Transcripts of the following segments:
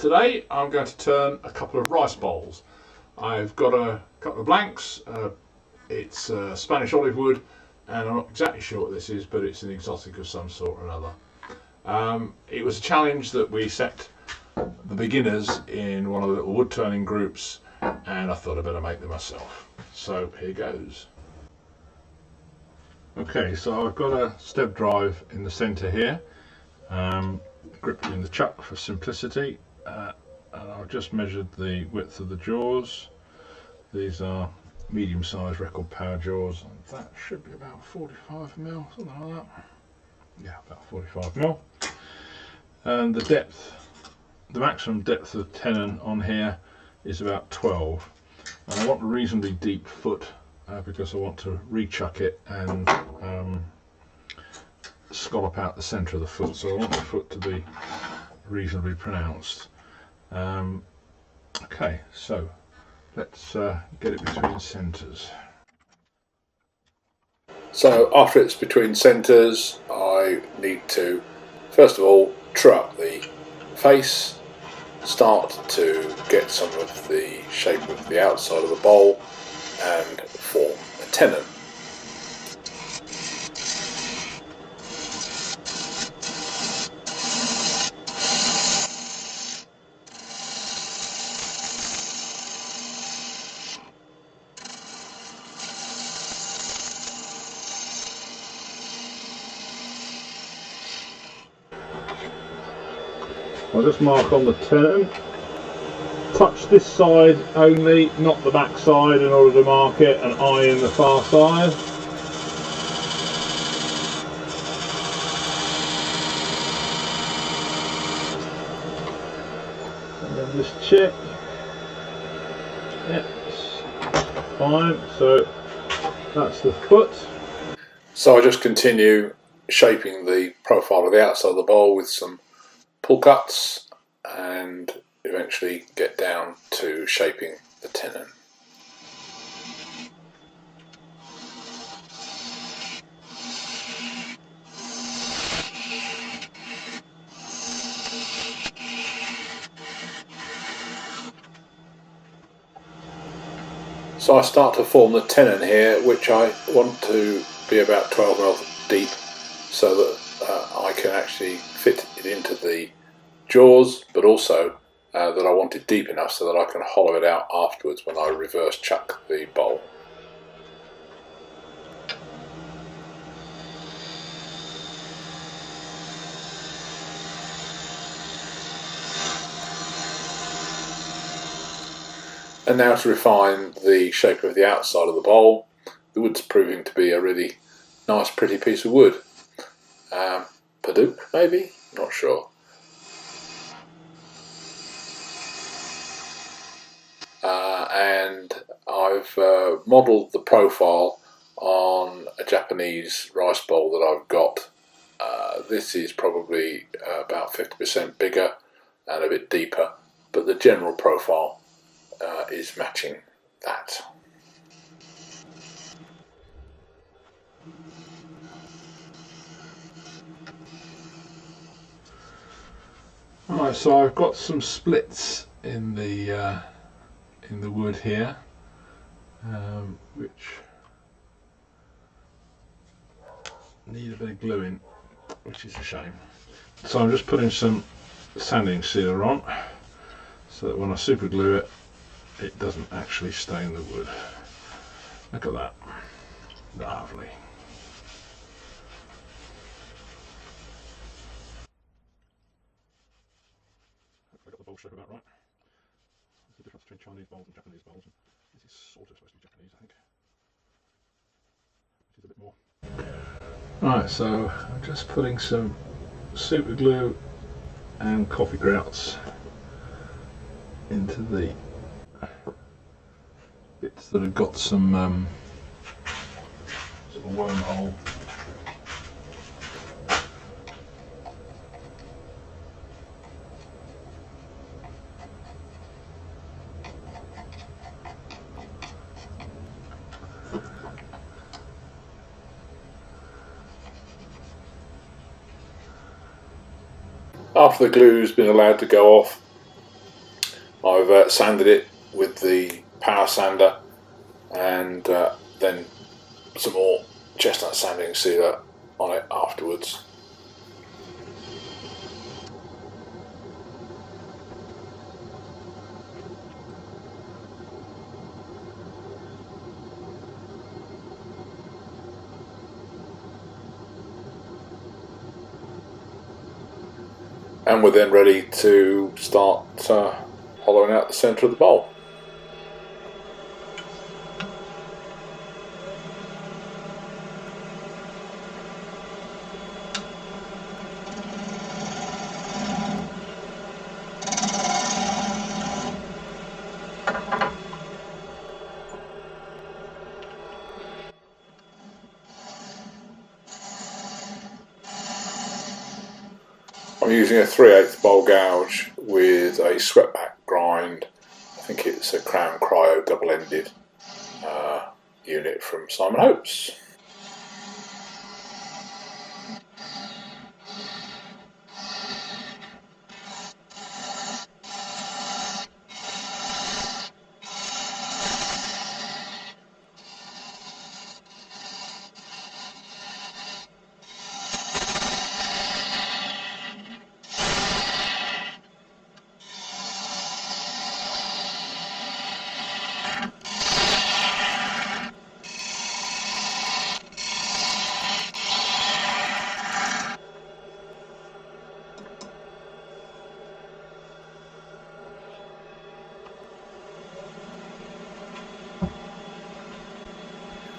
Today I'm going to turn a couple of rice bowls. I've got a couple of blanks, it's Spanish olive wood, and I'm not exactly sure what this is, but it's an exotic of some sort or another. It was a challenge that we set the beginners in one of the little wood turning groups, and I thought I'd better make them myself. So here goes. Okay, so I've got a step drive in the centre here, gripped in the chuck for simplicity, and I've just measured the width of the jaws. These are medium-sized record power jaws, and that should be about 45mm, something like that. Yeah, about 45mm. And the depth, the maximum depth of tenon on here is about 12, and I want a reasonably deep foot because I want to rechuck it and scallop out the centre of the foot, so I want the foot to be reasonably pronounced. Okay, so let's get it between centres. So after it's between centres, I need to first of all true up the face, start to get some of the shape of the outside of the bowl and form a tenon. I'll just mark on the tenon. Touch this side only, not the back side, in order to mark it, and iron the far side. And then just check. Yep, fine. So that's the foot. So I just continue shaping the profile of the outside of the bowl with some pull cuts and eventually get down to shaping the tenon. So I start to form the tenon here, which I want to be about 12mm deep, so that I can actually fit it into the jaws, but also that I want it deep enough so that I can hollow it out afterwards when I reverse chuck the bowl. And now to refine the shape of the outside of the bowl. The wood's proving to be a really nice pretty piece of wood. Padauk maybe? Not sure. And I've modelled the profile on a Japanese rice bowl that I've got. This is probably about 50% bigger and a bit deeper, but the general profile is matching that. Alright, so I've got some splits in the wood here, which need a bit of gluing, which is a shame. So I'm just putting some sanding sealer on, so that when I super glue it, it doesn't actually stain the wood. Look at that, lovely. I got the bowl shape about right. There's the difference between Chinese bowls and Japanese bowls. This is sort of supposed to be Japanese, I think. This is a bit more. Right, so I'm just putting some super glue and coffee grouts into the bits that have got some sort of wormhole. After the glue's been allowed to go off, I've sanded it with the power sander, and then some more chestnut sanding sealer on it afterwards. And we're then ready to start hollowing out the centre of the bowl. I'm using a 3/8 bowl gouge with a swept-back grind. I think it's a Crown Cryo double-ended unit from Simon Hope's.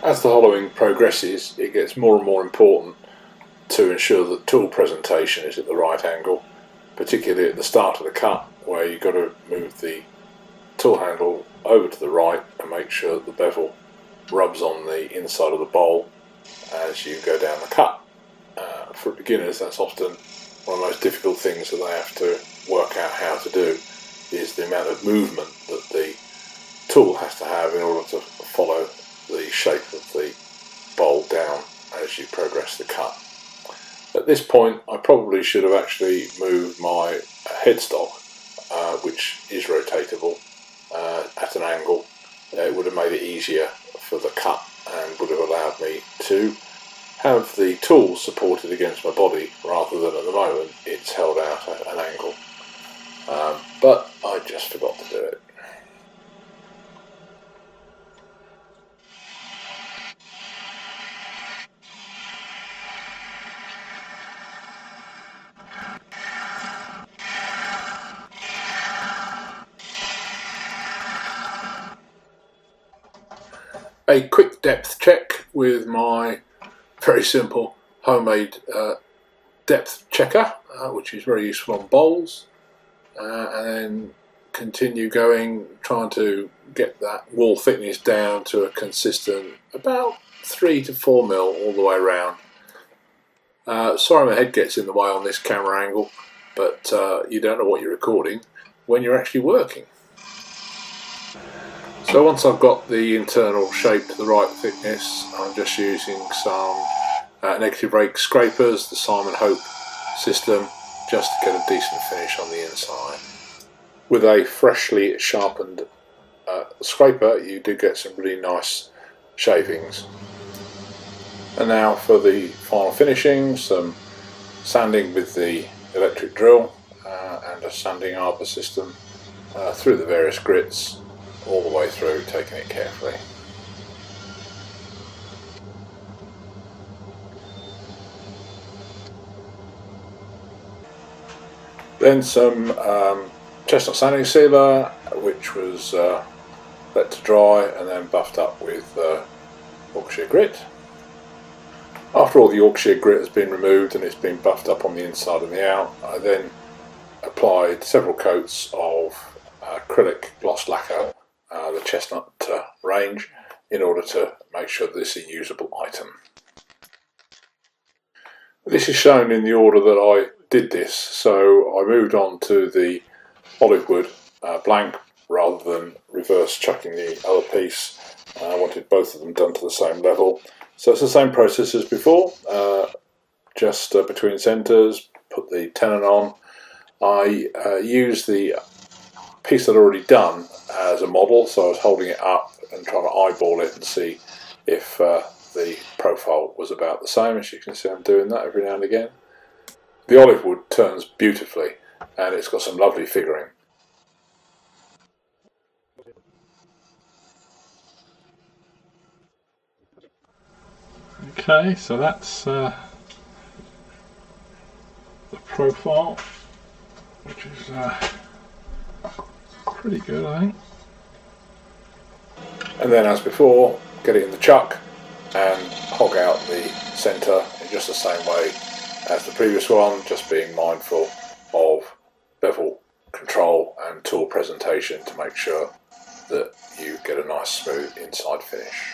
As the hollowing progresses, it gets more and more important to ensure that tool presentation is at the right angle, particularly at the start of the cut, where you've got to move the tool handle over to the right and make sure that the bevel rubs on the inside of the bowl as you go down the cut. For beginners, that's often one of the most difficult things that they have to work out how to do, is the amount of movement that the tool has to have in order to follow the shape of the bowl down as you progress the cut. At this point, I probably should have actually moved my headstock, which is rotatable, at an angle. It would have made it easier for the cut and would have allowed me to have the tool supported against my body rather than at the moment it's held out at an angle. But I just forgot to do it. A quick depth check with my very simple homemade depth checker, which is very useful on bowls, and then continue going, trying to get that wall thickness down to a consistent about 3 to 4 mil all the way around. Sorry my head gets in the way on this camera angle, but you don't know what you're recording when you're actually working. So once I've got the internal shape to the right thickness, I'm just using some negative rake scrapers, the Simon Hope system, just to get a decent finish on the inside. With a freshly sharpened scraper, you do get some really nice shavings. And now for the final finishing, some sanding with the electric drill and a sanding arbor system through the various grits, all the way through, taking it carefully. Then some chestnut sanding sealer, which was let to dry and then buffed up with Yorkshire grit. After all the Yorkshire grit has been removed and it's been buffed up on the inside and the out, I then applied several coats of acrylic gloss lacquer, the chestnut range, in order to make sure this is a usable item. This is shown in the order that I did this, so I moved on to the olive wood blank rather than reverse chucking the other piece. I wanted both of them done to the same level. So it's the same process as before, just between centres, put the tenon on. I use the piece I'd already done as a model, so I was holding it up and trying to eyeball it and see if the profile was about the same. As you can see, I'm doing that every now and again. The olive wood turns beautifully, and it's got some lovely figuring. Okay, so that's the profile, which is pretty good, I think. And then, as before, get it in the chuck and hog out the centre in just the same way as the previous one, just being mindful of bevel control and tool presentation to make sure that you get a nice smooth inside finish.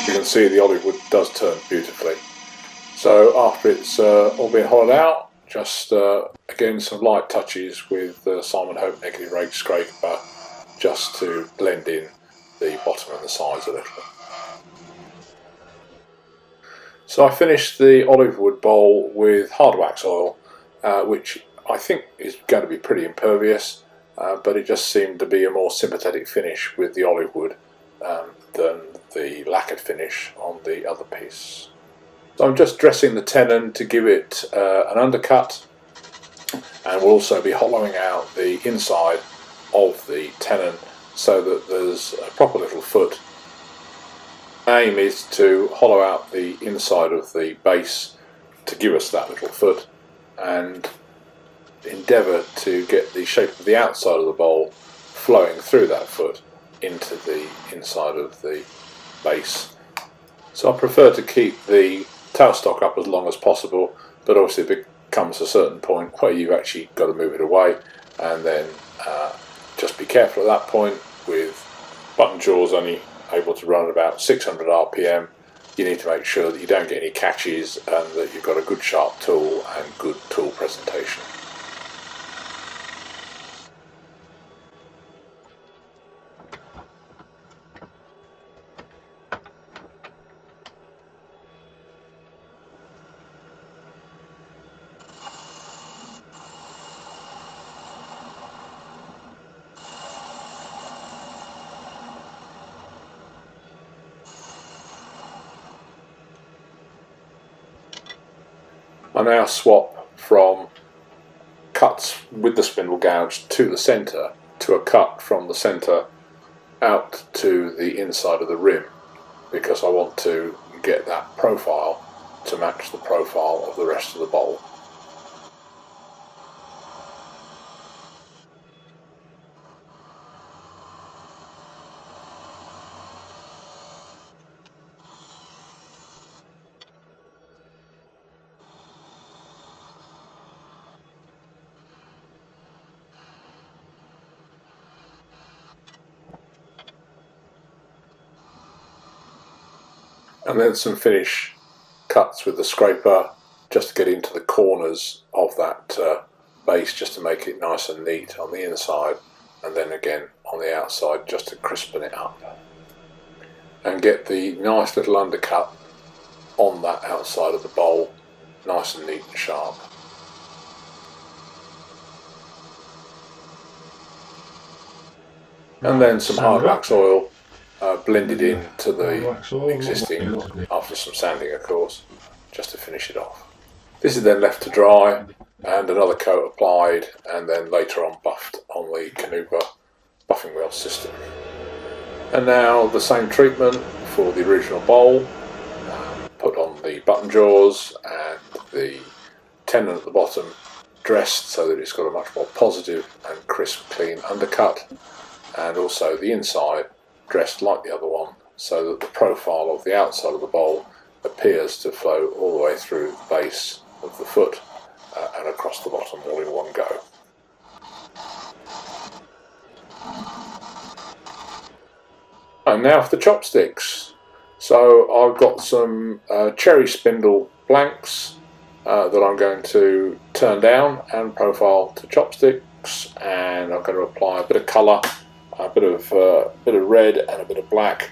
You can see the olive wood does turn beautifully. So after it's all been hollowed out, just again some light touches with Simon Hope Negative Rake Scraper just to blend in the bottom and the sides a little. So I finished the olive wood bowl with hard wax oil, which I think is going to be pretty impervious, but it just seemed to be a more sympathetic finish with the olive wood than the lacquered finish on the other piece. So I'm just dressing the tenon to give it an undercut, and we'll also be hollowing out the inside of the tenon so that there's a proper little foot. Aim is to hollow out the inside of the base to give us that little foot, and endeavour to get the shape of the outside of the bowl flowing through that foot into the inside of the base. So I prefer to keep the tailstock up as long as possible, but obviously it becomes a certain point where you've actually got to move it away, and then just be careful at that point. With button jaws only able to run at about 600 RPM, you need to make sure that you don't get any catches and that you've got a good sharp tool and good tool presentation. I now swap from cuts with the spindle gouge to the centre to a cut from the centre out to the inside of the rim, because I want to get that profile to match the profile of the rest of the bowl. And then some finish cuts with the scraper just to get into the corners of that base, just to make it nice and neat on the inside, and then again on the outside just to crispen it up and get the nice little undercut on that outside of the bowl nice and neat and sharp. And then some hard wax oil blended into the existing, after some sanding of course, just to finish it off. This is then left to dry and another coat applied, and then later on buffed on the Canupa buffing wheel system. And now the same treatment for the original bowl. Put on the button jaws and the tenon at the bottom dressed so that it's got a much more positive and crisp, clean undercut, and also the inside dressed like the other one so that the profile of the outside of the bowl appears to flow all the way through the base of the foot and across the bottom all in one go. And now for the chopsticks. So I've got some cherry spindle blanks that I'm going to turn down and profile to chopsticks, and I'm going to apply a bit of colour, a bit of red and a bit of black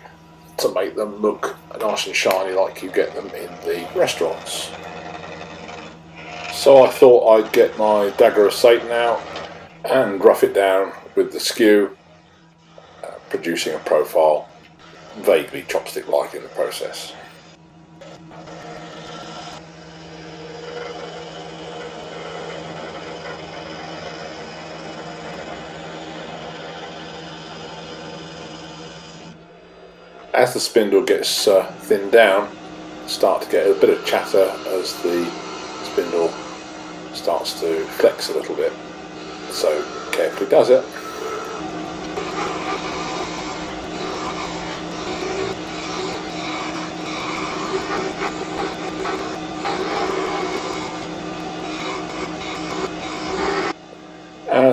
to make them look nice and shiny like you get them in the restaurants. So I thought I'd get my dagger of Satan out and rough it down with the skew, producing a profile vaguely chopstick-like in the process. As the spindle gets thinned down, start to get a bit of chatter as the spindle starts to flex a little bit. So carefully does it.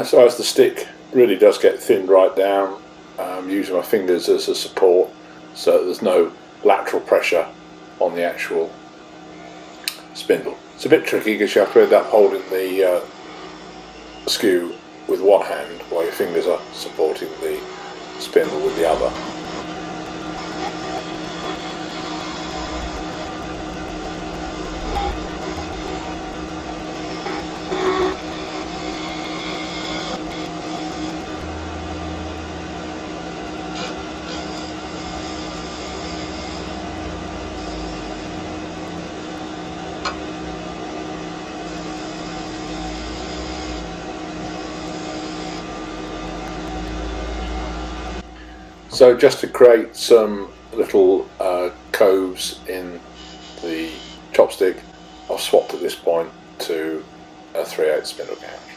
So as the stick really does get thinned right down, using my fingers as a support so there's no lateral pressure on the actual spindle. It's a bit tricky because you have to end up holding the skew with one hand while your fingers are supporting the spindle with the other. So just to create some little coves in the chopstick, I've swapped at this point to a 3/8 spindle gouge.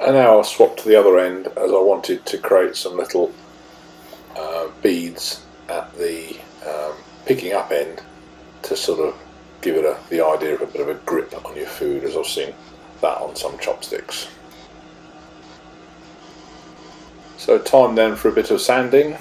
And now I'll swap to the other end as I wanted to create some little beads at the picking up end to sort of give it the idea of a bit of a grip on your food, as I've seen that on some chopsticks. So time then for a bit of sanding.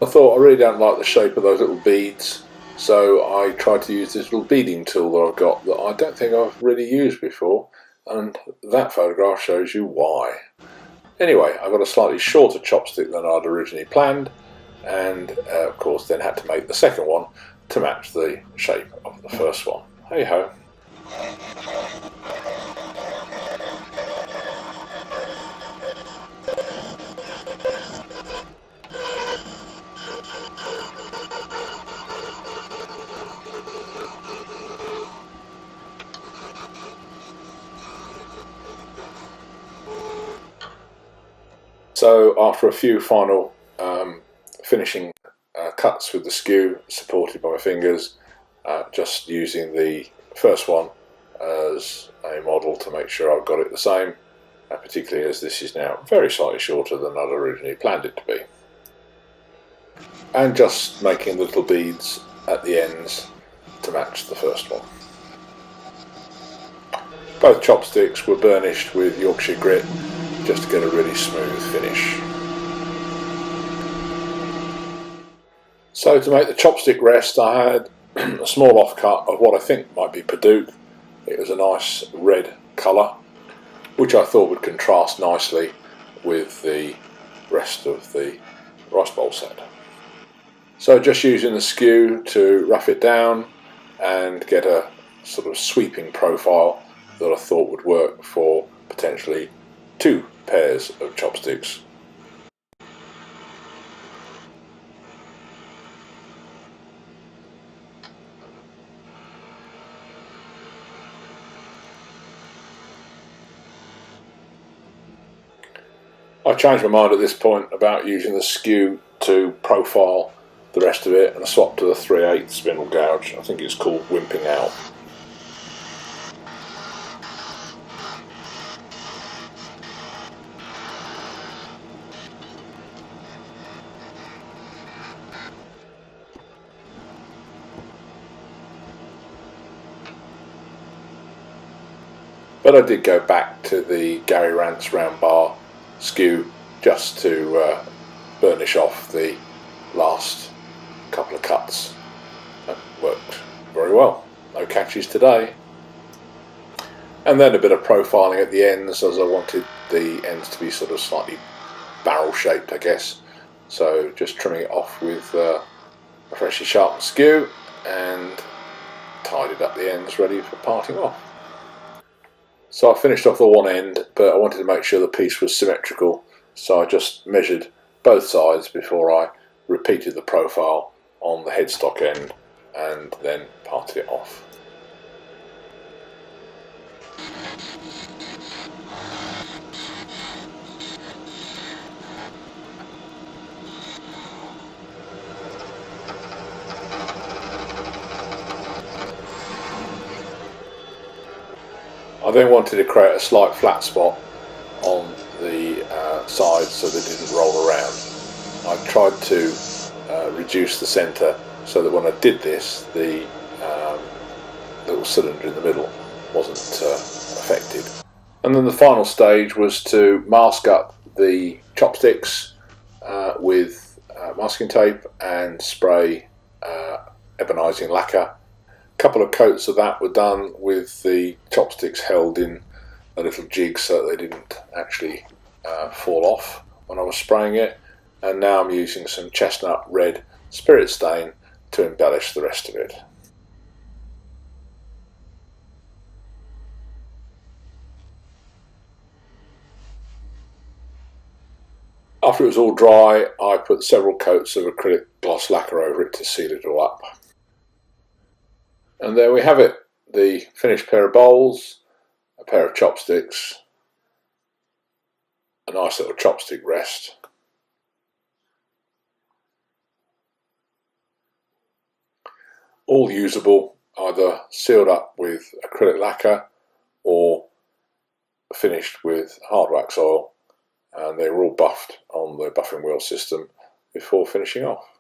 I thought I really don't like the shape of those little beads, so I tried to use this little beading tool that I've got that I don't think I've really used before, and that photograph shows you why. Anyway, I got a slightly shorter chopstick than I'd originally planned, and of course then had to make the second one to match the shape of the first one. Hey ho. So after a few final finishing cuts with the skew supported by my fingers, just using the first one as a model to make sure I've got it the same, particularly as this is now very slightly shorter than I'd originally planned it to be. And just making little beads at the ends to match the first one. Both chopsticks were burnished with Yorkshire grit just to get a really smooth finish. So to make the chopstick rest, I had a small offcut of what I think might be Padauk. It was a nice red colour, which I thought would contrast nicely with the rest of the rice bowl set. So just using the skew to rough it down and get a sort of sweeping profile that I thought would work for potentially 2 pairs of chopsticks. I changed my mind at this point about using the skew to profile the rest of it, and I swapped to the 3/8 spindle gouge. I think it's called wimping out. But I did go back to the Gary Rance round bar skew just to burnish off the last couple of cuts. That worked very well. No catches today. And then a bit of profiling at the ends, as I wanted the ends to be sort of slightly barrel shaped, I guess. So just trimming it off with a freshly sharpened skew and tidied up the ends ready for parting off. So I finished off the one end, but I wanted to make sure the piece was symmetrical, so I just measured both sides before I repeated the profile on the headstock end and then parted it off. I then wanted to create a slight flat spot on the sides so they didn't roll around. I tried to reduce the centre so that when I did this, the little cylinder in the middle wasn't affected. And then the final stage was to mask up the chopsticks with masking tape and spray ebonising lacquer. A couple of coats of that were done with the chopsticks held in a little jig so that they didn't actually fall off when I was spraying it, and now I'm using some chestnut red spirit stain to embellish the rest of it. After it was all dry, I put several coats of acrylic gloss lacquer over it to seal it all up. And there we have it, the finished pair of bowls, a pair of chopsticks, a nice little chopstick rest, all usable, either sealed up with acrylic lacquer or finished with hard wax oil, and they were all buffed on the buffing wheel system before finishing off.